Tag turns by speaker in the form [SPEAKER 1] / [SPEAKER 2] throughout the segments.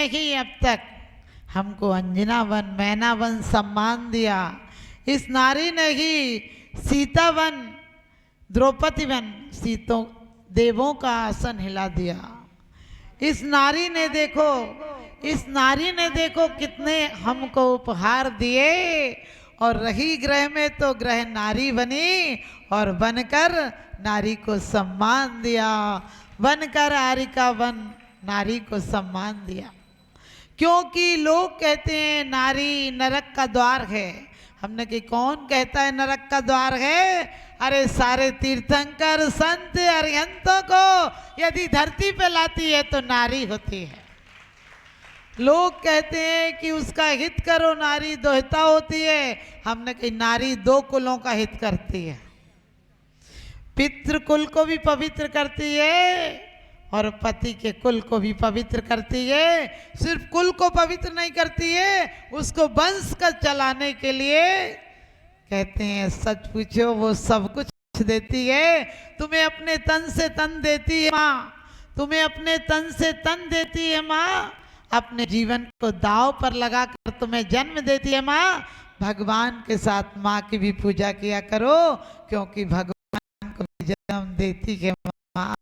[SPEAKER 1] ही अब तक हमको अंजना वन, मैना वन सम्मान दिया। इस नारी ने ही सीता वन, द्रौपदी वन, सीतों देवों का आसन हिला दिया। इस नारी ने देखो, इस नारी ने देखो कितने हमको उपहार दिए। और रही ग्रह में तो ग्रह नारी बनी और बनकर नारी को सम्मान दिया। बनकर आरिका वन नारी को सम्मान दिया। क्योंकि लोग कहते हैं नारी नरक का द्वार है। हमने कि कौन कहता है नरक का द्वार है? अरे सारे तीर्थंकर संत अरिहंतों को यदि धरती पे लाती है तो नारी होती है। लोग कहते हैं कि उसका हित करो, नारी दोहिता होती है। हमने कही नारी दो कुलों का हित करती है। पितृ कुल को भी पवित्र करती है और पति के कुल को भी पवित्र करती है। सिर्फ कुल को पवित्र नहीं करती है, उसको वंश का चलाने के लिए कहते हैं सच पूछो वो सब कुछ देती है। तुम्हें अपने तन से तन देती है माँ, तुम्हें अपने तन से तन देती है माँ। अपने जीवन को दांव पर लगाकर तुम्हें जन्म देती है माँ। भगवान के साथ माँ की भी पूजा किया करो, क्योंकि भगवान को भी जन्म देती है माँ।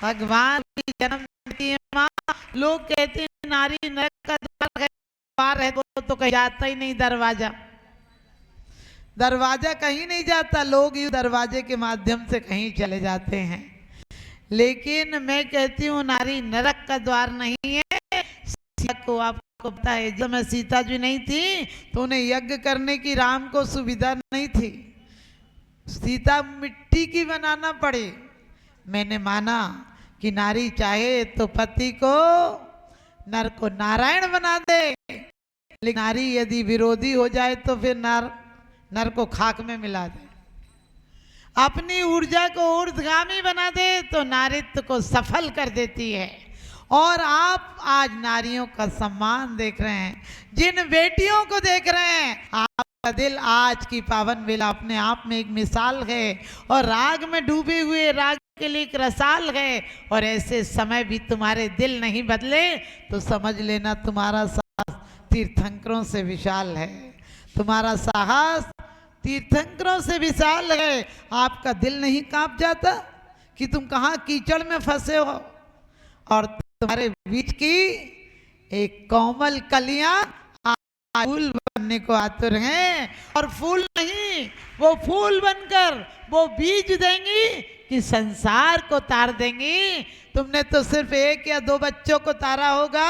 [SPEAKER 1] भगवान भी जन्म देती है माँ। लोग कहते हैं नारी नरक का द्वार है, वो तो कहीं जाता ही नहीं। दरवाजा कहीं नहीं जाता। लोग यूं दरवाजे के माध्यम से कहीं चले जाते हैं। लेकिन मैं कहती हूँ नारी नरक का द्वार नहीं है। सीता को आपको पता है, जब मैं सीता जी नहीं थी तो उन्हें यज्ञ करने की राम को सुविधा नहीं थी। सीता मिट्टी की बनाना पड़े। मैंने माना कि नारी चाहे तो पति को, नर को नारायण बना दे, लेकिन नारी यदि विरोधी हो जाए तो फिर नर को खाक में मिला दे। अपनी ऊर्जा को ऊर्ध्वगामी बना दे तो नारित्व को सफल कर देती है। और आप आज नारियों का सम्मान देख रहे हैं, जिन बेटियों को देख रहे हैं, आपका दिल आज की पावन बेला अपने आप में एक मिसाल है और राग में डूबे हुए राग के लिए एक रसाल है। और ऐसे समय भी तुम्हारे दिल नहीं बदले तो समझ लेना तुम्हारा साहस तीर्थंकरों से विशाल है। तुम्हारा साहस तीर्थंकरों से विशाल है। आपका दिल नहीं कांप जाता कि तुम कहाँ कीचड़ में फंसे हो और तुम्हारे बीच की एक कोमल कलियां फूल बनने को आतुर हैं। और फूल नहीं, वो फूल बनकर वो बीज देंगी कि संसार को तार देंगी। तुमने तो सिर्फ एक या दो बच्चों को तारा होगा।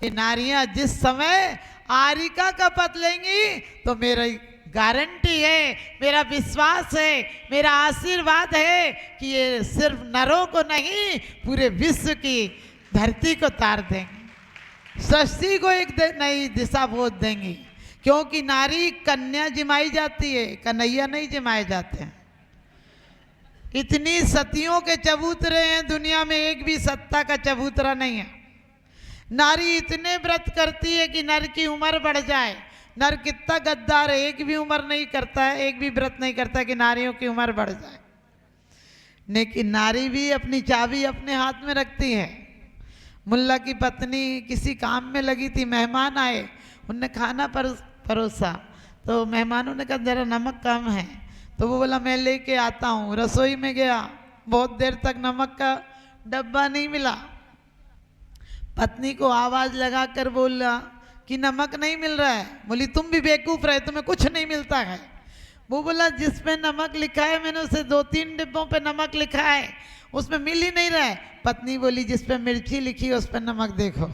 [SPEAKER 1] ये नारियां जिस समय आरिका का पद लेंगी तो मेरी गारंटी है, मेरा विश्वास है, मेरा आशीर्वाद है कि ये सिर्फ नरों को नहीं पूरे विश्व की धरती को तार देंगे। सृष्टि को एक नई दिशा बोध देंगी। क्योंकि नारी कन्या जिमाई जाती है, कन्हैया नहीं जिमाए जाते हैं। इतनी सतियों के चबूतरे हैं दुनिया में, एक भी सत्ता का चबूतरा नहीं है। नारी इतने व्रत करती है कि नर की उम्र बढ़ जाए। नर कितना गद्दार है, एक भी उम्र नहीं करता है, एक भी व्रत नहीं करता कि नारियों की उम्र बढ़ जाए। लेकिन नारी भी अपनी चाबी अपने हाथ में रखती है। मुल्ला की पत्नी किसी काम में लगी थी, मेहमान आए, उनने खाना परोसा तो मेहमानों ने कहा जरा नमक कम है। तो वो बोला मैं लेके आता हूँ। रसोई में गया, बहुत देर तक नमक का डब्बा नहीं मिला। पत्नी को आवाज लगाकर बोला कि नमक नहीं मिल रहा है। बोली तुम भी बेवकूफ रहे, तुम्हें कुछ नहीं मिलता है। वो बोला जिस पे नमक लिखा है मैंने उसे 2-3 डिब्बों पे नमक लिखा है, उसमें मिल ही नहीं रहा है। पत्नी बोली जिस पे मिर्ची लिखी है उस पे नमक देखो।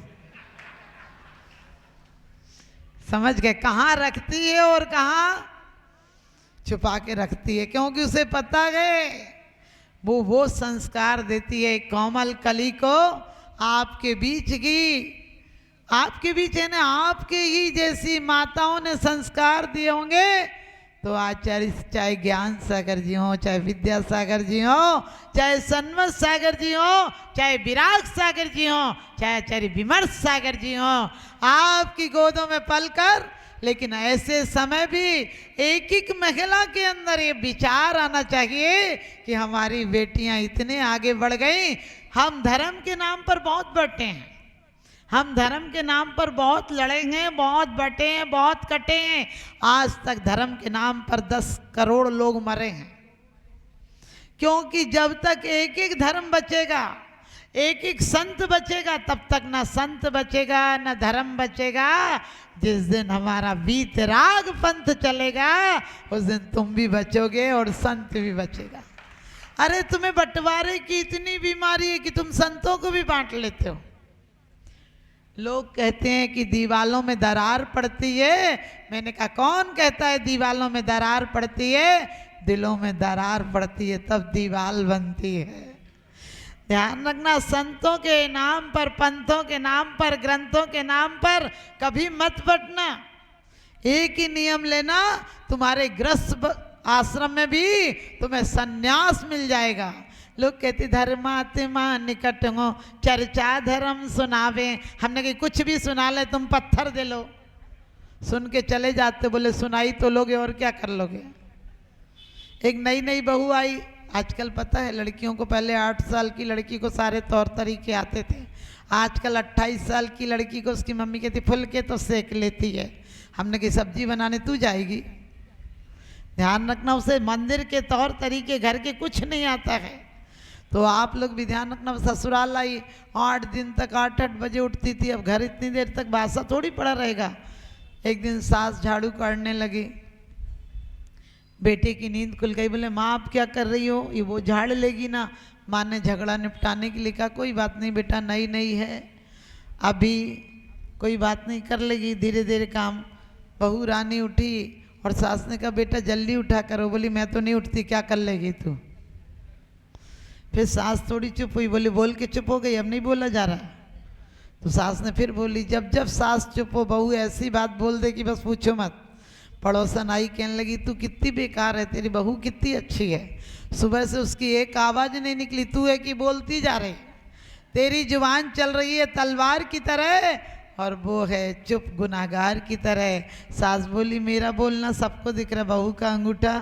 [SPEAKER 1] समझ गए कहाँ रखती है और कहाँ छुपा के रखती है। क्योंकि उसे पता है वो संस्कार देती है कोमल कली को आपके बीच की, आपके बीच है ना, आपके ही जैसी माताओं ने संस्कार दिए होंगे तो आचार्य चाहे ज्ञान सागर जी हो, चाहे विद्यासागर जी हो, चाहे सन्मत सागर जी हो, चाहे विराग सागर जी हो, चाहे आचार्य विमर्श सागर जी हो, आपकी गोदों में पलकर। लेकिन ऐसे समय भी एक एक महिला के अंदर ये विचार आना चाहिए कि हमारी बेटियां इतने आगे बढ़ गई। हम धर्म के नाम पर बहुत बढ़ते हैं, हम धर्म के नाम पर बहुत लड़े हैं, बहुत बटे हैं, बहुत कटे हैं। आज तक धर्म के नाम पर 10 करोड़ लोग मरे हैं। क्योंकि जब तक एक एक धर्म बचेगा, एक एक संत बचेगा, तब तक ना संत बचेगा ना धर्म बचेगा। जिस दिन हमारा वीतराग पंथ चलेगा, उस दिन तुम भी बचोगे और संत भी बचेगा। अरे तुम्हें बंटवारे की इतनी बीमारी है कि तुम संतों को भी बांट लेते हो। लोग कहते हैं कि दीवालों में दरार पड़ती है। मैंने कहा कौन कहता है दीवालों में दरार पड़ती है? दिलों में दरार पड़ती है तब दीवाल बनती है। ध्यान रखना, संतों के नाम पर, पंथों के नाम पर, ग्रंथों के नाम पर कभी मत बटना। एक ही नियम लेना, तुम्हारे गृहस्थ आश्रम में भी तुम्हें सन्यास मिल जाएगा। लोग कहते धर्मात्मा निकट हो, चर्चा धर्म सुनावे। हमने कहा कुछ भी सुना ले, तुम पत्थर दे लो, सुन के चले जाते। बोले सुनाई तो लोगे और क्या कर लोगे। एक नई नई बहू आई, आजकल पता है लड़कियों को, पहले 8 साल की लड़की को सारे तौर तरीके आते थे, आजकल 28 साल की लड़की को उसकी मम्मी कहती फुल के तो सेक लेती है। हमने कही सब्जी बनाने तू जाएगी? ध्यान रखना, उसे मंदिर के तौर तरीके, घर के कुछ नहीं आता है। तो आप लोग भी ध्यान रखना। ससुराल आई, 8 दिन तक 8-8 बजे उठती थी, अब घर इतनी देर तक बासा थोड़ी पड़ा रहेगा। एक दिन सास झाड़ू काटने लगी, बेटे की नींद खुल गई। बोले माँ आप क्या कर रही हो? ये वो झाड़ लेगी ना। माँ ने झगड़ा निपटाने के लिए कहा कोई बात नहीं बेटा, नई नई है, अभी कोई बात नहीं, कर लेगी धीरे धीरे काम। बहू रानी उठी और सास ने कहा बेटा जल्दी उठा करो। बोली मैं तो नहीं उठती, क्या कर लेगी तू? फिर सास थोड़ी चुप हुई, बोली बोल के चुप हो गई, अब नहीं बोला जा रहा। तो सास ने फिर बोली। जब जब सास चुप हो, बहू ऐसी बात बोल दे कि बस पूछो मत। पड़ोसन आई, कहने लगी तू कितनी बेकार है, तेरी बहू कितनी अच्छी है, सुबह से उसकी एक आवाज़ नहीं निकली, तू है कि बोलती जा रही, तेरी जुबान चल रही है तलवार की तरह और वो है चुप गुनाहगार की तरह। सास बोली मेरा बोलना सबको दिख रहा है, बहू का अंगूठा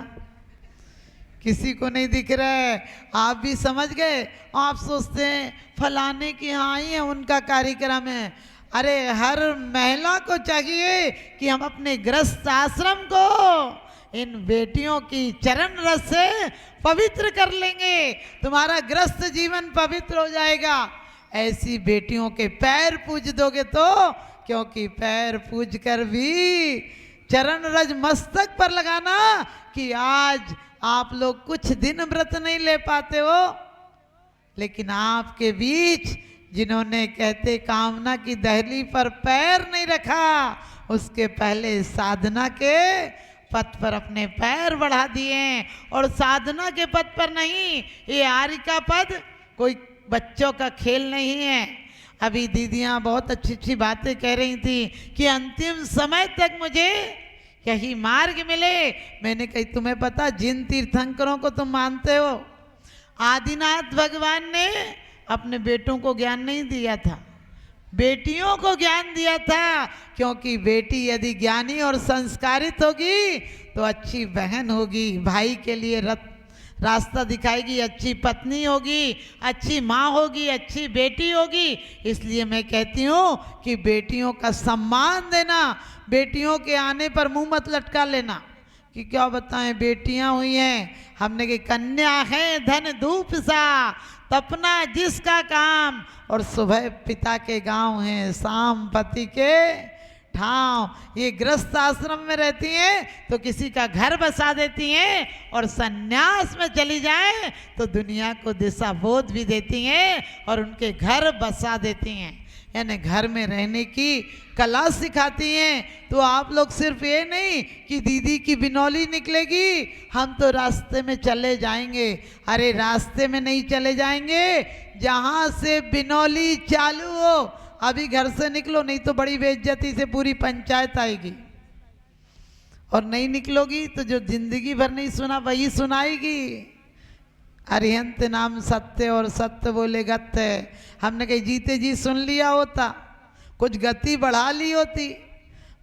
[SPEAKER 1] किसी को नहीं दिख रहा है। आप भी समझ गए। आप सोचते हैं फलाने की यहाँ आई है, उनका कार्यक्रम है। अरे हर महिला को चाहिए कि हम अपने गृहस्थ आश्रम को इन बेटियों की चरण रस से पवित्र कर लेंगे, तुम्हारा गृहस्थ जीवन पवित्र हो जाएगा। ऐसी बेटियों के पैर पूज दोगे तो, क्योंकि पैर पूज कर भी चरण रज मस्तक पर लगाना कि आज आप लोग कुछ दिन व्रत नहीं ले पाते हो, लेकिन आपके बीच जिन्होंने कहते कामना की दहली पर पैर नहीं रखा, उसके पहले साधना के पथ पर अपने पैर बढ़ा दिए। और साधना के पथ पर नहीं, ये आर्य का पद कोई बच्चों का खेल नहीं है। अभी दीदियाँ बहुत अच्छी अच्छी बातें कह रही थी कि अंतिम समय तक मुझे यही मार्ग मिले। मैंने कही तुम्हें पता जिन तीर्थंकरों को तुम मानते हो, आदिनाथ भगवान ने अपने बेटों को ज्ञान नहीं दिया था, बेटियों को ज्ञान दिया था। क्योंकि बेटी यदि ज्ञानी और संस्कारित होगी तो अच्छी बहन होगी, भाई के लिए रास्ता दिखाएगी, अच्छी पत्नी होगी, अच्छी माँ होगी, अच्छी बेटी होगी। इसलिए मैं कहती हूँ कि बेटियों का सम्मान देना, बेटियों के आने पर मुंह मत लटका लेना कि क्या बताएं बेटियां हुई हैं। हमने की कन्या है धन धूप सा, तपना जिसका काम, और सुबह पिता के गांव हैं, शाम पति के ठाव। ये गृहस्थ आश्रम में रहती हैं तो किसी का घर बसा देती हैं, और सन्यास में चली जाएं तो दुनिया को दिशा बोध भी देती हैं और उनके घर बसा देती हैं, यानी घर में रहने की कला सिखाती हैं। तो आप लोग सिर्फ ये नहीं कि दीदी की बिनौली निकलेगी हम तो रास्ते में चले जाएंगे। अरे रास्ते में नहीं चले जाएंगे, जहाँ से बिनौली चालू हो अभी घर से निकलो, नहीं तो बड़ी बेइज्जती से पूरी पंचायत आएगी। और नहीं निकलोगी तो जो जिंदगी भर नहीं सुना वही सुनाएगी। अरिहंत नाम सत्य और सत्य बोले गत्य। हमने कहीं जीते जी सुन लिया होता, कुछ गति बढ़ा ली होती,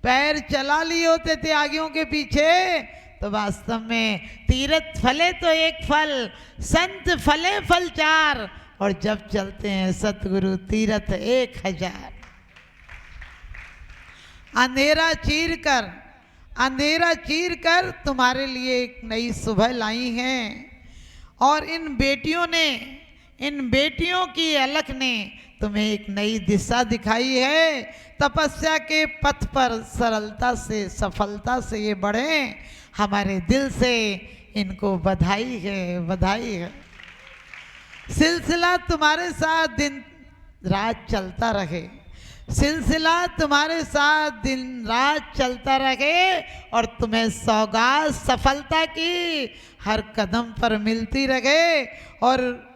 [SPEAKER 1] पैर चला लिए होते त्यागियों के पीछे, तो वास्तव में तीर्थ फले तो एक फल, संत फले फल 4, और जब चलते हैं सतगुरु तीर्थ 1000। अंधेरा चीर कर तुम्हारे लिए एक नई सुबह लाई हैं। और इन बेटियों की अलख ने तुम्हें एक नई दिशा दिखाई है। तपस्या के पथ पर सरलता से सफलता से ये बढ़े, हमारे दिल से इनको बधाई है। सिलसिला तुम्हारे साथ दिन रात चलता रहे, सिलसिला तुम्हारे साथ दिन रात चलता रहे, और तुम्हें सौगात सफलता की हर कदम पर मिलती रहे। और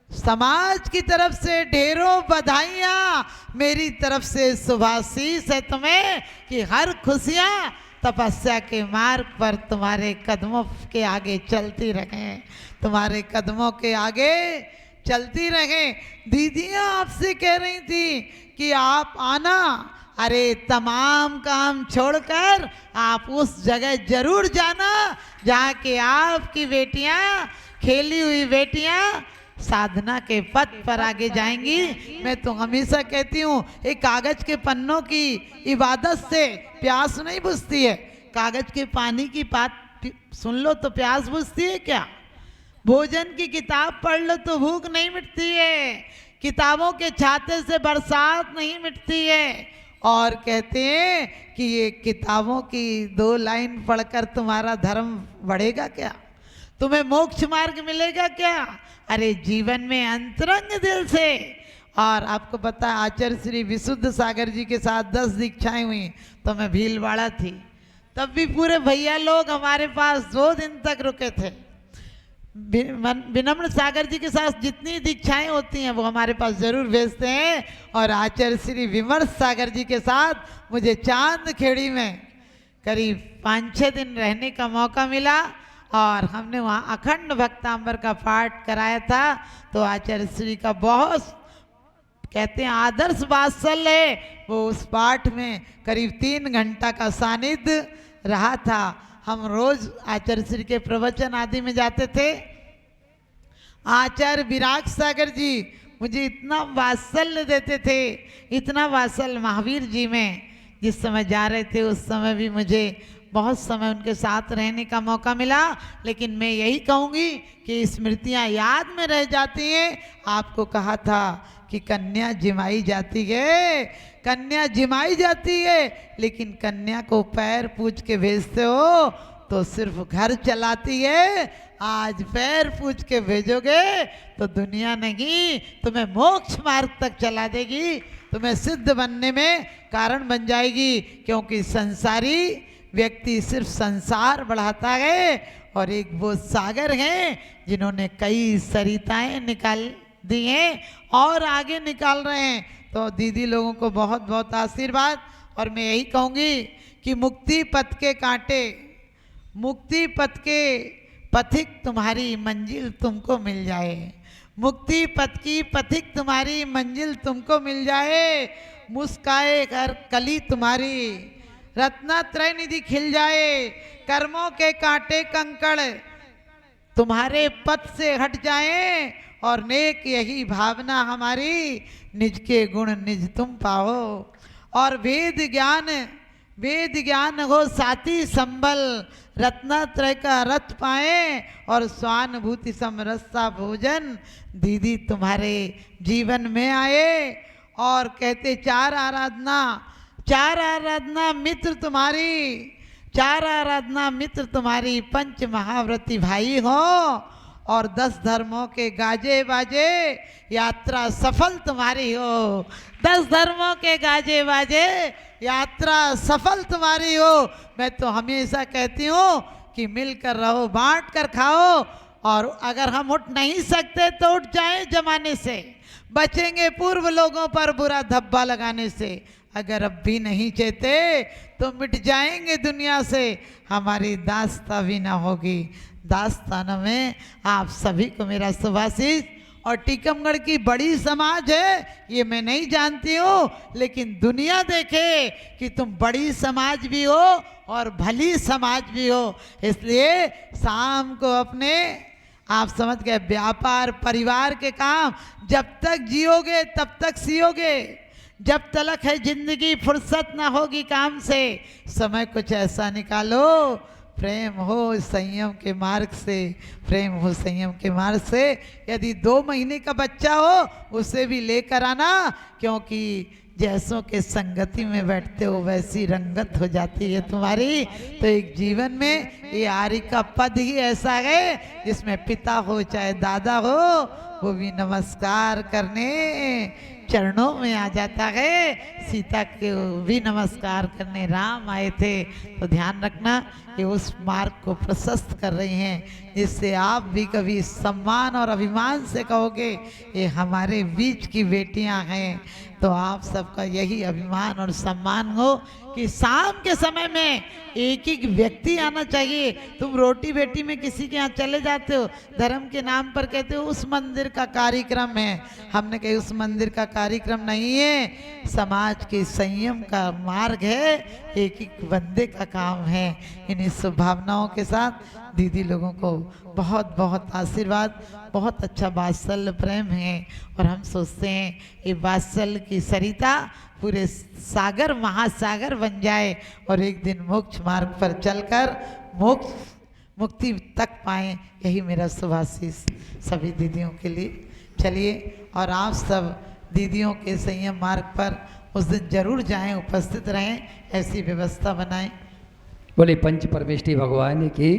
[SPEAKER 1] समाज की तरफ से ढेरों बधाइयाँ, मेरी तरफ से शुभाशीष है तुम्हें कि हर खुशियाँ तपस्या के मार्ग पर तुम्हारे कदमों के आगे चलती रहें, तुम्हारे कदमों के आगे चलती रहें। दीदियाँ आपसे कह रही थी कि आप आना, अरे तमाम काम छोड़कर आप उस जगह जरूर जाना जहाँ के आपकी बेटियाँ, खेली हुई बेटियाँ साधना के पथ पर आगे जाएंगी। मैं तो हमेशा कहती हूँ, एक कागज के पन्नों की इबादत से प्यास नहीं बुझती है। कागज के पानी की बात सुन लो तो प्यास बुझती है क्या? भोजन की किताब पढ़ लो तो भूख नहीं मिटती है। किताबों के छाते से बरसात नहीं मिटती है। और कहते हैं कि ये किताबों की 2 लाइन पढ़कर तुम्हारा धर्म बढ़ेगा क्या? तुम्हें मोक्ष मार्ग मिलेगा क्या? अरे जीवन में अंतरंग दिल से। और आपको पता है, आचार्य श्री विशुद्ध सागर जी के साथ 10 दीक्षाएं हुई, तो मैं भीलवाड़ा थी, तब भी पूरे भैया लोग हमारे पास 2 दिन तक रुके थे। विनम्र सागर जी के साथ जितनी दीक्षाएं होती हैं वो हमारे पास जरूर भेजते हैं। और आचार्य श्री विमर्श सागर जी के साथ मुझे चांद खेड़ी में करीब 5-6 दिन रहने का मौका मिला, और हमने वहाँ अखंड भक्तांबर का पाठ कराया था। तो आचार्य श्री का बहुत कहते हैं आदर्श वात्सल्य है, वो उस पाठ में करीब 3 घंटा का सानिध्य रहा था। हम रोज आचार्य श्री के प्रवचन आदि में जाते थे। आचार्य विराग सागर जी मुझे इतना वात्सल्य देते थे, इतना वात्सल्य। महावीर जी में जिस समय जा रहे थे उस समय भी मुझे बहुत समय उनके साथ रहने का मौका मिला। लेकिन मैं यही कहूँगी कि स्मृतियाँ याद में रह जाती हैं। आपको कहा था कि कन्या जिमाई जाती है, कन्या जिमाई जाती है, लेकिन कन्या को पैर पूछ के भेजते हो तो सिर्फ घर चलाती है। आज पैर पूछ के भेजोगे तो दुनिया नहीं, तुम्हें मोक्ष मार्ग तक चला देगी, तुम्हें सिद्ध बनने में कारण बन जाएगी। क्योंकि संसारी व्यक्ति सिर्फ संसार बढ़ाता है, और एक वो सागर हैं जिन्होंने कई सरिताएं निकाल दी हैं और आगे निकाल रहे हैं। तो दीदी लोगों को बहुत बहुत आशीर्वाद। और मैं यही कहूँगी कि मुक्ति पथ के कांटे, मुक्ति पथ के पथिक तुम्हारी मंजिल तुमको मिल जाए, मुक्ति पथ की पथिक तुम्हारी मंजिल तुमको मिल जाए। मुस्काए हर कली तुम्हारी, रत्नात्रय निधि खिल जाए, कर्मों के कांटे कंकड़ तुम्हारे पथ से हट जाएं, और नेक यही भावना हमारी, निज के गुण निज तुम पाओ। और वेद ज्ञान हो साथी संबल, रत्नात्रय का रथ पाए, और स्वानुभूति समरसता भोजन दीदी तुम्हारे जीवन में आए। और कहते 4 आराधना मित्र तुम्हारी, 4 आराधना मित्र तुम्हारी, 5 महाव्रती भाई हो, और 10 धर्मों के गाजे बाजे यात्रा सफल तुम्हारी हो। 10 धर्मों के गाजे बाजे यात्रा सफल तुम्हारी हो। मैं तो हमेशा कहती हूँ कि मिलकर रहो, बांट कर खाओ, और अगर हम उठ नहीं सकते तो उठ जाएं जमाने से, बचेंगे पूर्व लोगों पर बुरा धब्बा लगाने से। अगर अब भी नहीं चाहते तो मिट जाएंगे दुनिया से, हमारी दास्तां भी ना होगी। दास्तान में आप सभी को मेरा शुभाशीष। और टीकमगढ़ की बड़ी समाज है ये मैं नहीं जानती हूँ, लेकिन दुनिया देखे कि तुम बड़ी समाज भी हो और भली समाज भी हो। इसलिए शाम को अपने आप समझ गए व्यापार परिवार के काम जब तक जियोगे तब तक सियोगे, जब तलक है जिंदगी फुर्सत ना होगी काम से, समय कुछ ऐसा निकालो प्रेम हो संयम के मार्ग से, प्रेम हो संयम के मार्ग से। यदि 2 महीने का बच्चा हो उसे भी लेकर आना, क्योंकि जैसों के संगति में बैठते हो वैसी रंगत हो जाती है तुम्हारी। तो एक जीवन में ये आर्य का पद ही ऐसा है जिसमें पिता हो चाहे दादा हो वो भी नमस्कार करने चरणों में आ जाता है। सीता के भी नमस्कार करने राम आए थे। तो ध्यान रखना कि उस मार्ग को प्रशस्त कर रही हैं, जिससे आप भी कभी सम्मान और अभिमान से कहोगे ये हमारे बीच की बेटियां हैं। तो आप सबका यही अभिमान और सम्मान हो कि शाम के समय में एक एक व्यक्ति आना चाहिए। तुम रोटी बेटी में किसी के यहाँ चले जाते हो, धर्म के नाम पर कहते हो उस मंदिर का कार्यक्रम है। हमने कही उस मंदिर का कार्यक्रम नहीं है, समाज के संयम का मार्ग है, एक एक बंदे का काम है। इन्हीं शुभभावनाओं के साथ दीदी लोगों को बहुत बहुत आशीर्वाद। बहुत अच्छा वात्सल्य प्रेम है और हम सोचते हैं ये वात्सल्य की सरिता पूरे सागर महासागर बन जाए और एक दिन मोक्ष मार्ग पर चलकर मुक्ति तक पाएं। यही मेरा शुभाशीष सभी दीदियों के लिए। चलिए, और आप सब दीदियों के संयम मार्ग पर उस दिन जरूर जाएं, उपस्थित रहें, ऐसी व्यवस्था बनाएं।
[SPEAKER 2] बोले पंच परमेष्ठी भगवान की।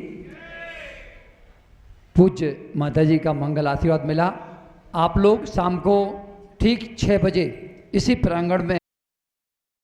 [SPEAKER 2] पूज्य माता जी का मंगल आशीर्वाद मिला। आप लोग शाम को ठीक 6 बजे इसी प्रांगण में